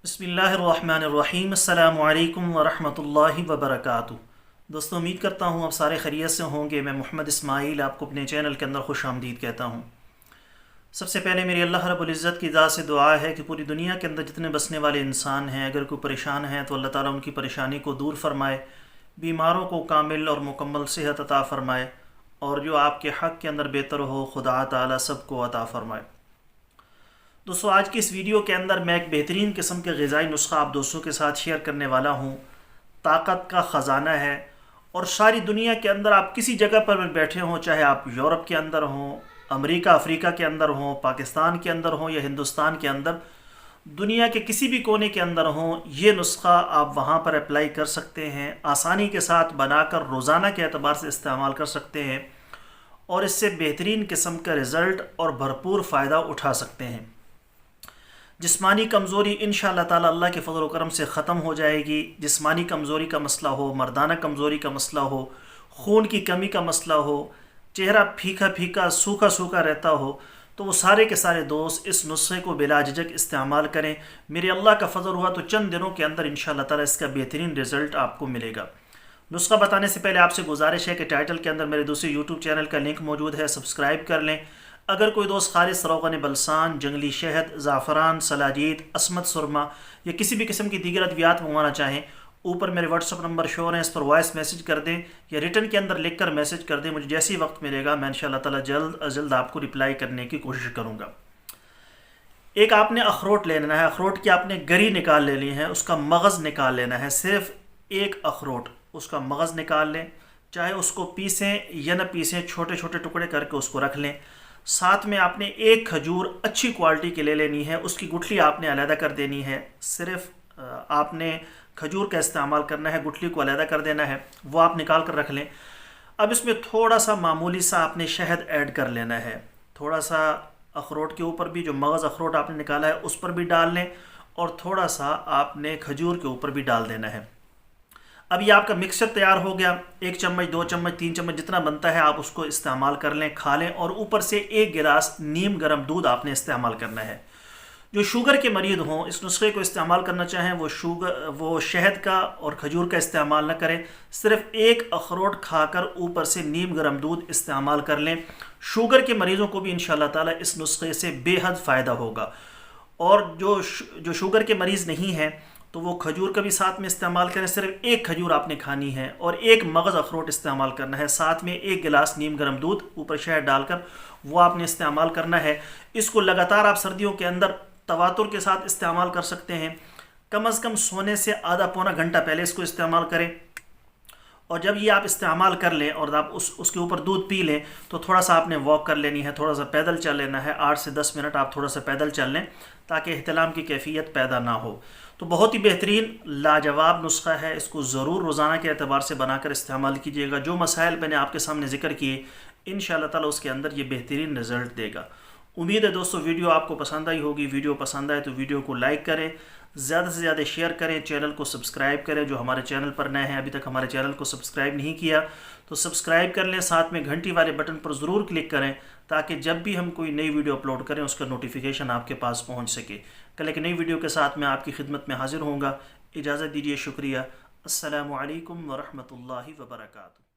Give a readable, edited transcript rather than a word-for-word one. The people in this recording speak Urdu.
بسم اللہ الرحمن الرحیم۔ السلام علیکم ورحمۃ اللہ وبرکاتہ۔ دوستوں، امید کرتا ہوں آپ سارے خیریت سے ہوں گے۔ میں محمد اسماعیل آپ کو اپنے چینل کے اندر خوش آمدید کہتا ہوں۔ سب سے پہلے میری اللہ رب العزت کی ذات سے دعا ہے کہ پوری دنیا کے اندر جتنے بسنے والے انسان ہیں، اگر کوئی پریشان ہیں تو اللہ تعالیٰ ان کی پریشانی کو دور فرمائے، بیماروں کو کامل اور مکمل صحت عطا فرمائے، اور جو آپ کے حق کے اندر بہتر ہو خدا تعالیٰ سب کو عطا فرمائے۔ دوستو، آج کی اس ویڈیو کے اندر میں ایک بہترین قسم کے غذائی نسخہ آپ دوستوں کے ساتھ شیئر کرنے والا ہوں۔ طاقت کا خزانہ ہے، اور ساری دنیا کے اندر آپ کسی جگہ پر بیٹھے ہوں، چاہے آپ یورپ کے اندر ہوں، امریکہ افریقہ کے اندر ہوں، پاکستان کے اندر ہوں یا ہندوستان کے اندر، دنیا کے کسی بھی کونے کے اندر ہوں، یہ نسخہ آپ وہاں پر اپلائی کر سکتے ہیں، آسانی کے ساتھ بنا کر روزانہ کے اعتبار سے استعمال کر سکتے ہیں، اور اس سے بہترین قسم کا رزلٹ اور بھرپور فائدہ اٹھا سکتے ہیں۔ جسمانی کمزوری انشاءاللہ تعالی اللہ کے فضل و کرم سے ختم ہو جائے گی۔ جسمانی کمزوری کا مسئلہ ہو، مردانہ کمزوری کا مسئلہ ہو، خون کی کمی کا مسئلہ ہو، چہرہ پھیکا پھیکا سوکھا سوکھا رہتا ہو، تو وہ سارے کے سارے دوست اس نسخے کو بلا جھجک استعمال کریں۔ میرے اللہ کا فضل ہوا تو چند دنوں کے اندر انشاءاللہ تعالی اس کا بہترین رزلٹ آپ کو ملے گا۔ نسخہ بتانے سے پہلے آپ سے گزارش ہے کہ ٹائٹل کے اندر میرے دوسرے یوٹیوب چینل کا لنک موجود ہے، سبسکرائب کر لیں۔ اگر کوئی دوست خالص روغن بلسان، جنگلی شہد، زعفران، سلاجید، عصمت سرما یا کسی بھی قسم کی دیگر ادویات منگوانا چاہیں، اوپر میرے واٹس ایپ نمبر شو ہیں، اس پر وائس میسج کر دیں یا ریٹن کے اندر لکھ کر میسج کر دیں۔ مجھے جیسے ہی وقت ملے گا میں انشاءاللہ تعالی جلد از جلد آپ کو رپلائی کرنے کی کوشش کروں گا۔ ایک آپ نے اخروٹ لینا ہے، اخروٹ کی آپ نے گری نکال لینی ہے، اس کا مغز نکال لینا ہے، صرف ایک اخروٹ، اس کا مغز نکال لیں، چاہے اس کو پیسیں یا نہ پیسیں، چھوٹے چھوٹے ٹکڑے کر کے اس کو رکھ لیں۔ ساتھ میں آپ نے ایک کھجور اچھی کوالٹی کی لے لینی ہے، اس کی گٹھلی آپ نے علیحدہ کر دینی ہے، صرف آپ نے کھجور کا استعمال کرنا ہے، گٹھلی کو علیحدہ کر دینا ہے، وہ آپ نکال کر رکھ لیں۔ اب اس میں تھوڑا سا معمولی سا آپ نے شہد ایڈ کر لینا ہے، تھوڑا سا اخروٹ کے اوپر بھی، جو مغز اخروٹ آپ نے نکالا ہے اس پر بھی ڈال لیں، اور تھوڑا سا آپ نے کھجور کے اوپر بھی ڈال دینا ہے۔ اب یہ آپ کا مکسچر تیار ہو گیا، 1 چمچ 2 چمچ 3 چمچ جتنا بنتا ہے آپ اس کو استعمال کر لیں، کھا لیں، اور اوپر سے 1 گلاس نیم گرم دودھ آپ نے استعمال کرنا ہے۔ جو شوگر کے مریض ہوں، اس نسخے کو استعمال کرنا چاہیں، وہ شہد کا اور کھجور کا استعمال نہ کریں، صرف ایک اخروٹ کھا کر اوپر سے نیم گرم دودھ استعمال کر لیں۔ شوگر کے مریضوں کو بھی انشاءاللہ تعالی اس نسخے سے بے حد فائدہ ہوگا، اور جو شوگر کے مریض نہیں ہیں تو وہ کھجور کا بھی ساتھ میں استعمال کریں، صرف ایک کھجور آپ نے کھانی ہے، اور ایک مغز اخروٹ استعمال کرنا ہے، ساتھ میں 1 گلاس نیم گرم دودھ اوپر شہد ڈال کر وہ آپ نے استعمال کرنا ہے۔ اس کو لگاتار آپ سردیوں کے اندر تواتر کے ساتھ استعمال کر سکتے ہیں، کم از کم سونے سے آدھا پونا گھنٹہ پہلے اس کو استعمال کریں، اور جب یہ آپ استعمال کر لیں اور آپ اس کے اوپر دودھ پی لیں تو تھوڑا سا آپ نے واک کر لینی ہے، تھوڑا سا پیدل چل لینا ہے، 8 سے 10 منٹ آپ تھوڑا سا پیدل چل لیں تاکہ احتلام کی کیفیت پیدا نہ ہو۔ تو بہت ہی بہترین لاجواب نسخہ ہے، اس کو ضرور روزانہ کے اعتبار سے بنا کر استعمال کیجیے گا۔ جو مسائل میں نے آپ کے سامنے ذکر کیے، انشاءاللہ تعالی اس کے اندر یہ بہترین رزلٹ دے گا۔ امید ہے دوستو ویڈیو آپ کو پسند آئی ہوگی۔ ویڈیو پسند آئے تو ویڈیو کو لائک کریں، زیادہ سے زیادہ شیئر کریں، چینل کو سبسکرائب کریں۔ جو ہمارے چینل پر نئے ہیں، ابھی تک ہمارے چینل کو سبسکرائب نہیں کیا تو سبسکرائب کر لیں، ساتھ میں گھنٹی والے بٹن پر ضرور کلک کریں تاکہ جب بھی ہم کوئی نئی ویڈیو اپلوڈ کریں اس کا نوٹیفیکیشن آپ کے پاس پہنچ سکے۔ کل ایک نئی ویڈیو کے ساتھ میں آپ کی خدمت میں حاضر ہوں گا۔ اجازت دیجیے، شکریہ۔ السلام علیکم ورحمۃ اللہ وبرکاتہ۔